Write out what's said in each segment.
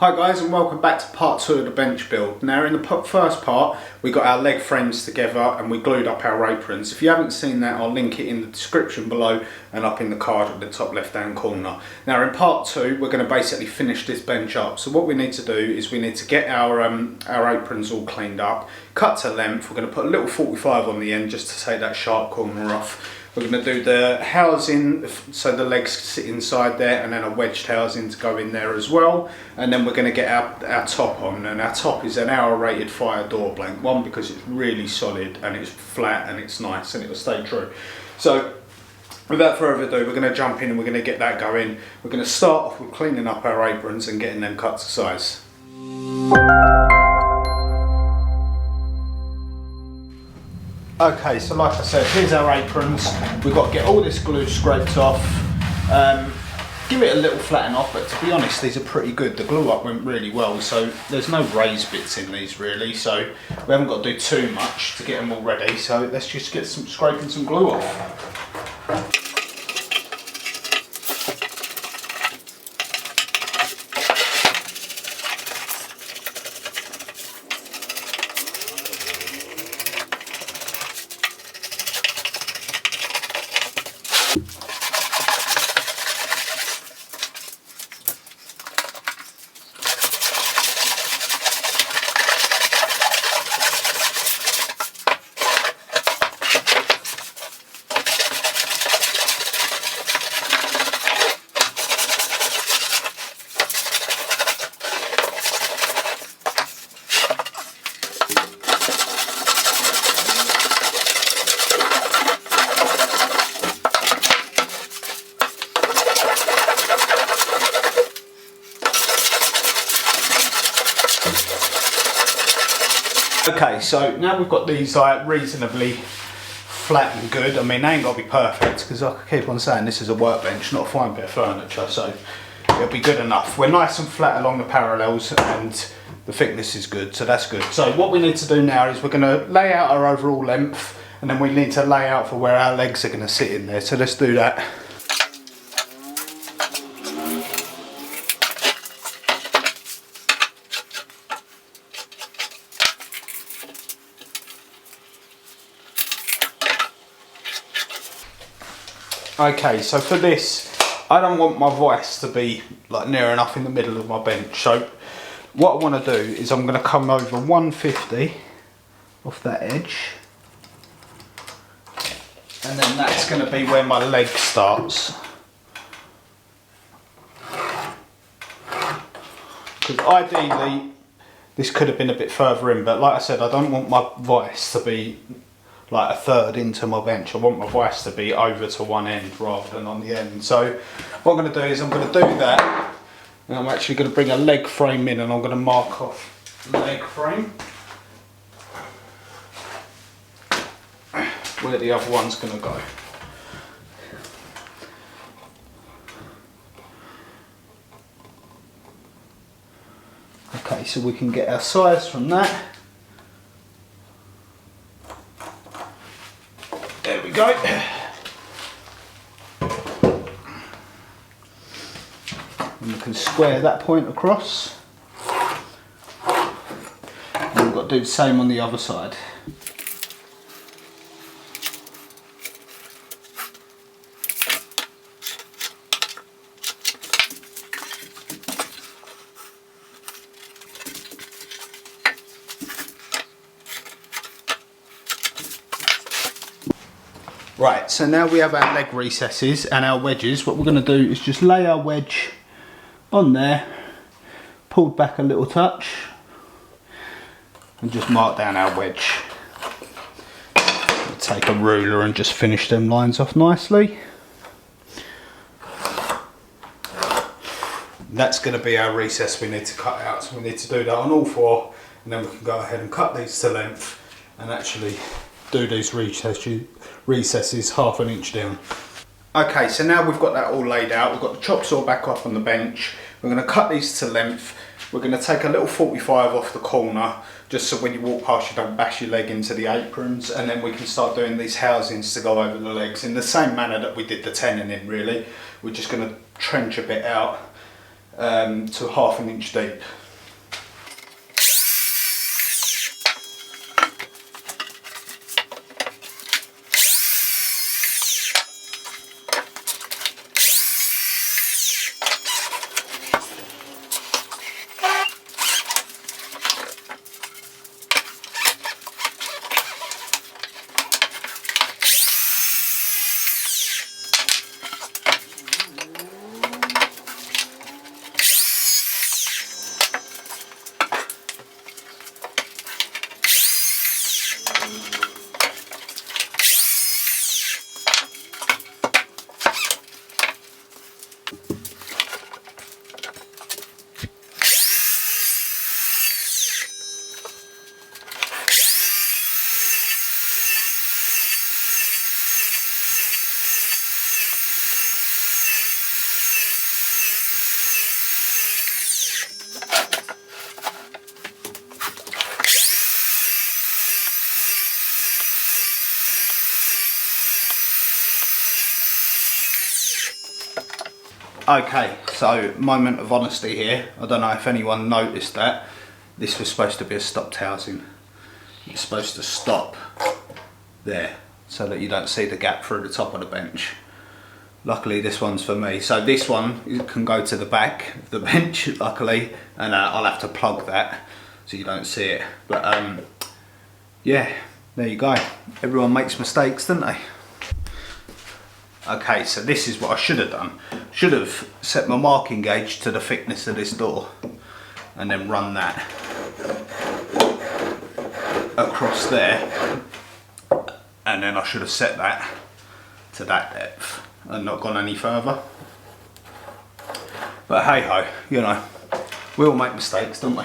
Hi guys, and welcome back to part 2 of the bench build. Now in the first part we got our leg frames together and we glued up our aprons. If you haven't seen that, I'll link it in the description below and up in the card at the top left hand corner. Now in part 2 we're going to basically finish this bench up. So what we need to do is we need to get our aprons all cleaned up, cut to length. We're going to put a little 45 on the end just to take that sharp corner off. We're going to do the housing so the legs sit inside there, and then a wedged housing to go in there as well. And then we're going to get our top on, and our top is an hour rated fire door blank one because it's really solid and it's flat and it's nice and it will stay true. So without further ado, we're going to jump in and we're going to get that going. We're going to start off with cleaning up our aprons and getting them cut to size. Okay, so like I said, here's our aprons. We've got to get all this glue scraped off, give it a little flatten off, but to be honest, these are pretty good. The glue up went really well, so there's no raised bits in these really, so we haven't got to do too much to get them all ready. So let's just get scraping some glue off. Okay, so now we've got these like reasonably flat and good. I mean, they ain't got to be perfect because I keep on saying this is a workbench, not a fine bit of furniture, so it'll be good enough. We're nice and flat along the parallels and the thickness is good, so that's good. So what we need to do now is we're going to lay out our overall length and then we need to lay out for where our legs are going to sit in there, so let's do that. Okay, so for this, I don't want my vise to be like near enough in the middle of my bench. So what I want to do is I'm going to come over 150 off that edge. And then that's going to be where my leg starts. Because ideally, this could have been a bit further in, but like I said, I don't want my vise to be like a third into my bench. I want my vise to be over to one end rather than on the end. So what I'm going to do is I'm going to do that, and I'm actually going to bring a leg frame in and I'm going to mark off the leg frame where the other one's going to go. Okay, so we can get our size from that. There we go. And we can square that point across. And we've got to do the same on the other side. Right, so now we have our leg recesses and our wedges. What we're going to do is just lay our wedge on there, pulled back a little touch, and just mark down our wedge. We'll take a ruler and just finish them lines off nicely. That's going to be our recess we need to cut out, so we need to do that on all four, and then we can go ahead and cut these to length and actually do these recesses half an inch down. Okay, so now we've got that all laid out, we've got the chop saw back up on the bench. We're going to cut these to length. We're going to take a little 45 off the corner, just so when you walk past you don't bash your leg into the aprons, and then we can start doing these housings to go over the legs in the same manner that we did the tenon in really. We're just going to trench a bit out to 1/2 inch deep. Okay, so moment of honesty here. I don't know if anyone noticed that. This was supposed to be a stopped housing. It's supposed to stop there so that you don't see the gap through the top of the bench. Luckily this one's for me. So this one can go to the back of the bench, luckily, and I'll have to plug that so you don't see it. But yeah, there you go. Everyone makes mistakes, don't they? Okay, so this is what I should have done. Should have set my marking gauge to the thickness of this door and then run that across there, and then I should have set that to that depth and not gone any further. But hey ho, you know, we all make mistakes, don't we?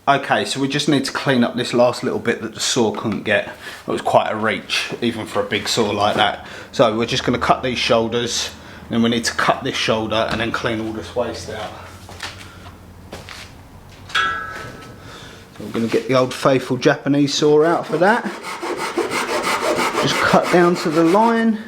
Okay, so we just need to clean up this last little bit that the saw couldn't get. It was quite a reach, even for a big saw like that. So we're just going to cut these shoulders, then we need to cut this shoulder and then clean all this waste out. So we're going to get the old faithful Japanese saw out for that. Just cut down to the line.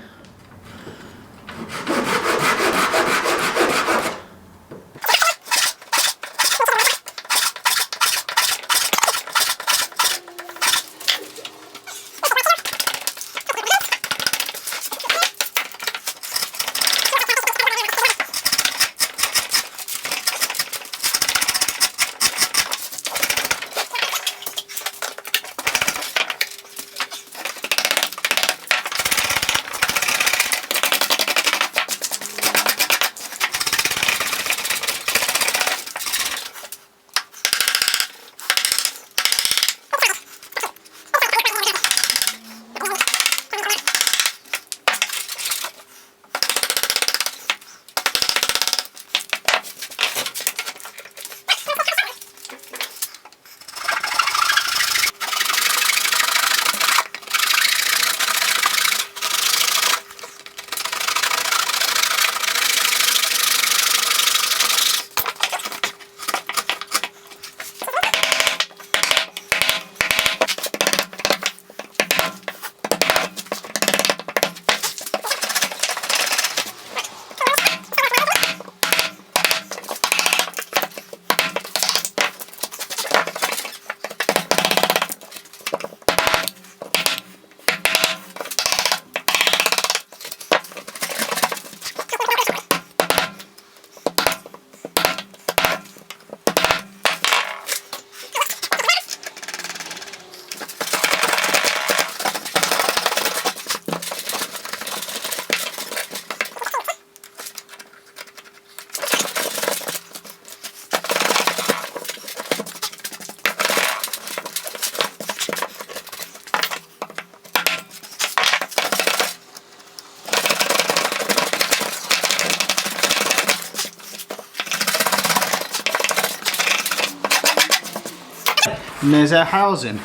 And there's our housing.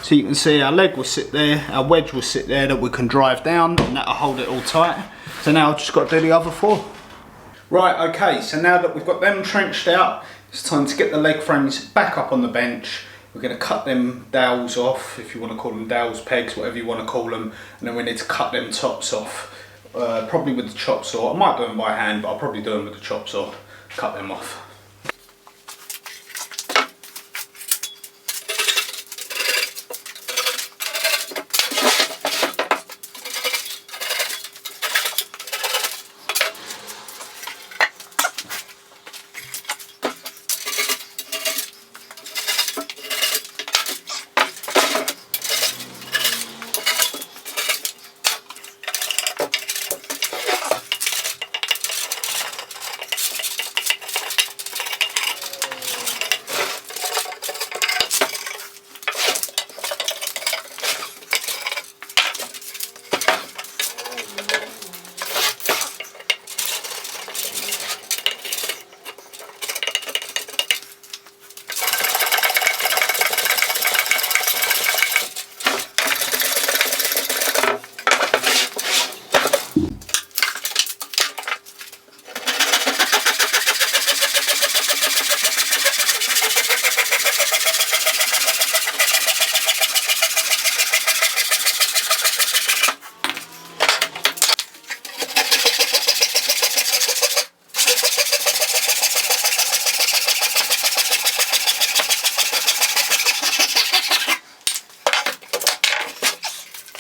So you can see our leg will sit there, our wedge will sit there that we can drive down, and that'll hold it all tight. So now I've just got to do the other 4. Right, okay, so now that we've got them trenched out, it's time to get the leg frames back up on the bench. We're going to cut them dowels off, if you want to call them dowels, pegs, whatever you want to call them, and then we need to cut them tops off, probably with the chop saw. I might do them by hand, but I'll probably do them with the chop saw, cut them off.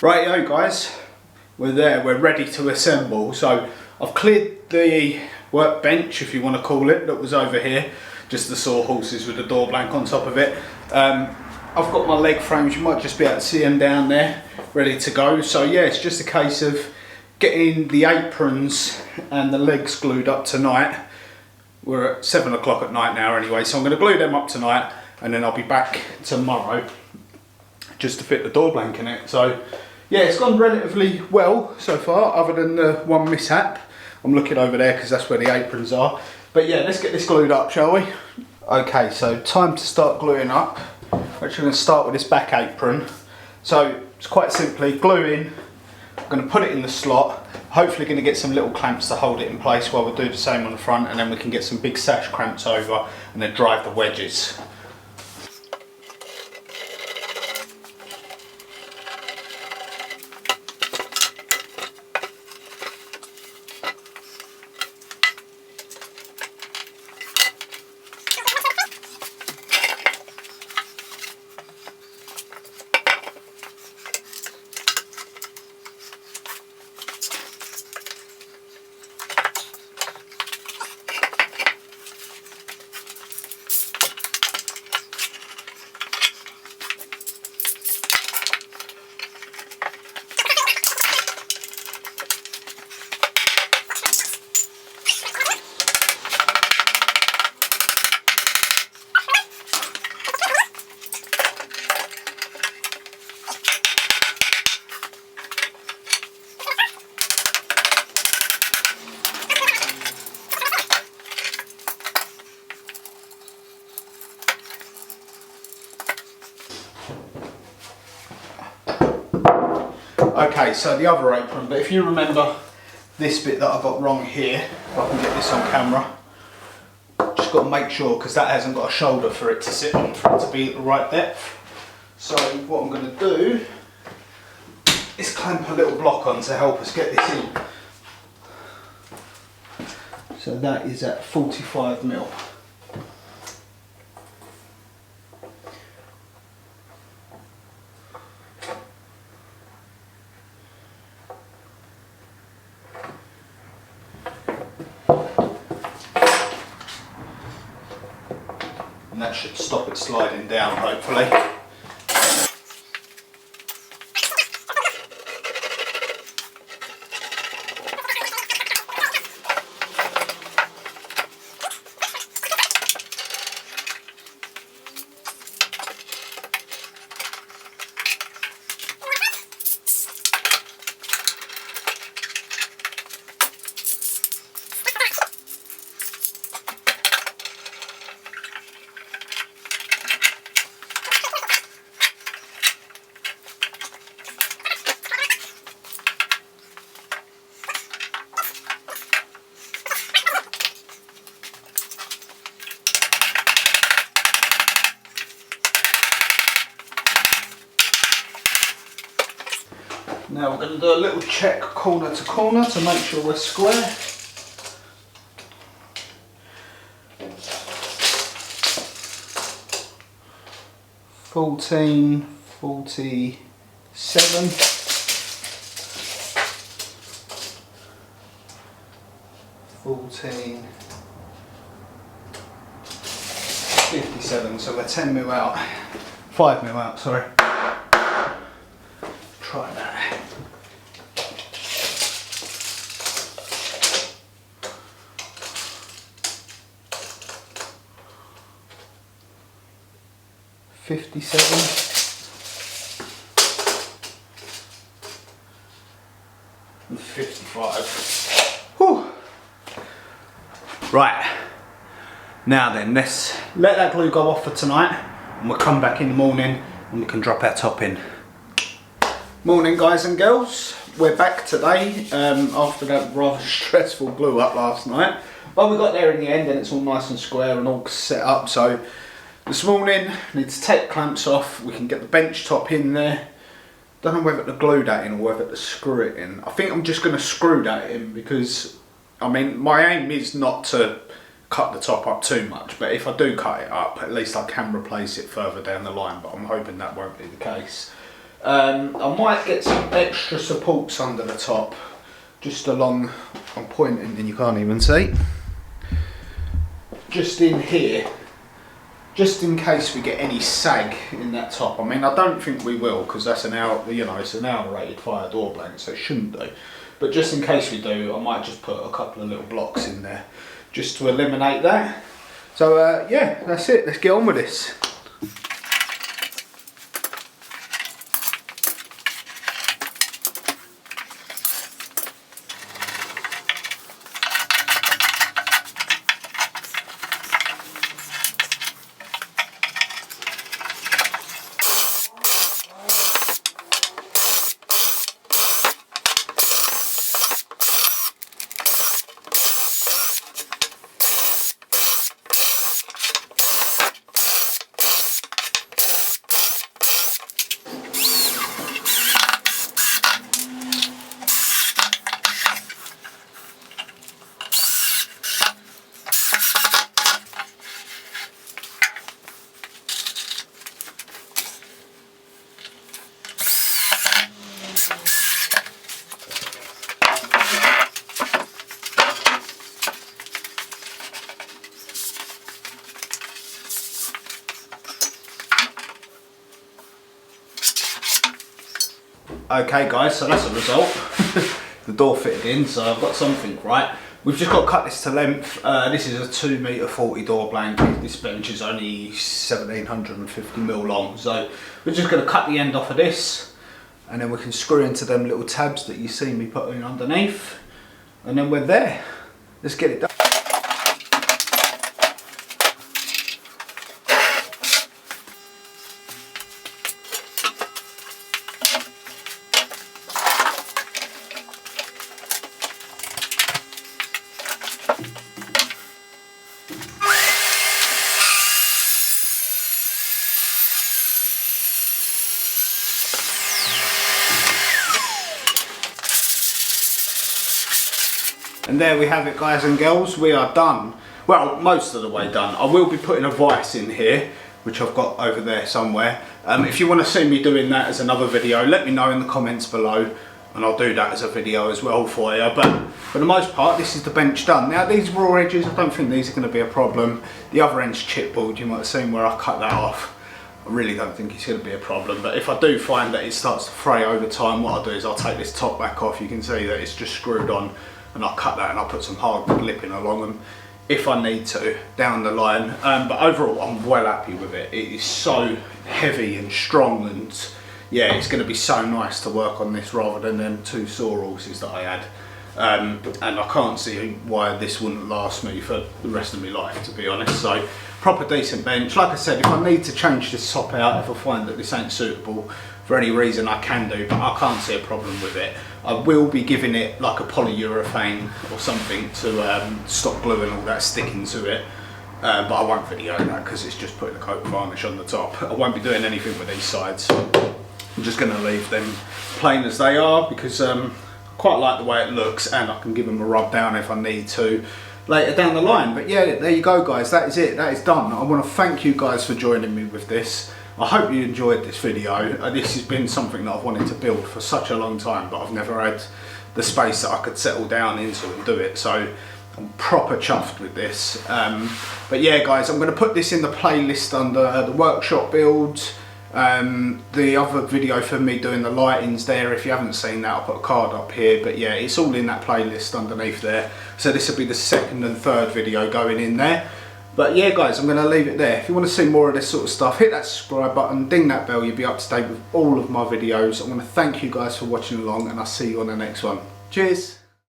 Rightio guys, we're there, we're ready to assemble. So I've cleared the workbench, if you want to call it, that was over here, just the sawhorses with the door blank on top of it. I've got my leg frames, you might just be able to see them down there, ready to go. So yeah, it's just a case of getting the aprons and the legs glued up tonight. We're at 7 o'clock at night now anyway, so I'm going to glue them up tonight and then I'll be back tomorrow just to fit the door blank in it. So yeah, it's gone relatively well so far, other than the one mishap. I'm looking over there because that's where the aprons are. But yeah, let's get this glued up, shall we? Okay, so time to start gluing up. We're actually going to start with this back apron. So it's quite simply glue in. I'm going to put it in the slot. Hopefully going to get some little clamps to hold it in place while we'll do the same on the front, and then we can get some big sash clamps over and then drive the wedges. Okay, so the other apron, but if you remember this bit that I got wrong here, if I can get this on camera, just got to make sure, because that hasn't got a shoulder for it to sit on, for it to be at the right depth. So what I'm going to do is clamp a little block on to help us get this in. So that is at 45mm. And that should stop it sliding down, hopefully. Now we're going to do a little check corner to corner to make sure we're square. $14.47. 14.57, so we're 10 mil out, 5 mil out, sorry. Try that. $57. And $55. Whew. Right. Now then, let's let that glue go off for tonight, and we'll come back in the morning and we can drop our top in. Morning guys and girls, we're back today after that rather stressful glue up last night, but we got there in the end and it's all nice and square and all set up. So this morning, need to take clamps off, we can get the bench top in there. Don't know whether to glue that in or whether to screw it in. I think I'm just going to screw that in because, I mean, my aim is not to cut the top up too much, but if I do cut it up, at least I can replace it further down the line, but I'm hoping that won't be the case. I might get some extra supports under the top, just along, I'm pointing and you can't even see, just in here, just in case we get any sag in that top. I mean, I don't think we will, because that's an hour, you know, it's an hour rated fire door blank, so it shouldn't do. But just in case we do, I might just put a couple of little blocks in there, just to eliminate that. So yeah, that's it, let's get on with this. Okay guys, so that's the result. The door fitted in, so I've got something right. We've just got to cut this to length. This is a 2.40 m door blank. This bench is only 1750mm long, so we're just going to cut the end off of this, and then we can screw into them little tabs that you see me putting underneath, and then we're there. Let's get it done. And there we have it guys and girls, we are done. Well, most of the way done. I will be putting a vise in here, which I've got over there somewhere. If you want to see me doing that as another video, let me know in the comments below, and I'll do that as a video as well for you. But for the most part, this is the bench done. Now these raw edges, I don't think these are going to be a problem. The other end's chipboard, you might have seen where I cut that off. I really don't think it's going to be a problem, but if I do find that it starts to fray over time, what I'll do is I'll take this top back off. You can see that it's just screwed on, and I'll cut that and I'll put some hardwood lipping along them if I need to down the line. But overall I'm well happy with it. It is so heavy and strong, and yeah, it's going to be so nice to work on this rather than them two saw horses that I had. And I can't see why this wouldn't last me for the rest of my life, to be honest. So proper decent bench. Like I said, if I need to change this top out, if I find that this ain't suitable for any reason, I can do, but I can't see a problem with it. I will be giving it like a polyurethane or something to stop glue and all that sticking to it, but I won't video that because it's just putting a coat of varnish on the top. I won't be doing anything with these sides. I'm just going to leave them plain as they are because I quite like the way it looks, and I can give them a rub down if I need to later down the line. But yeah, there you go guys, that is it, that is done. I want to thank you guys for joining me with this. I hope you enjoyed this video. This has been something that I've wanted to build for such a long time, but I've never had the space that I could settle down into and do it, so I'm proper chuffed with this. But yeah guys, I'm going to put this in the playlist under the workshop builds. The other video for me doing the lightings there, if you haven't seen that, I'll put a card up here, but yeah, it's all in that playlist underneath there. So this will be the second and third video going in there. But yeah guys, I'm going to leave it there. If you want to see more of this sort of stuff, hit that subscribe button, ding that bell, you'll be up to date with all of my videos. I want to thank you guys for watching along, and I'll see you on the next one. Cheers!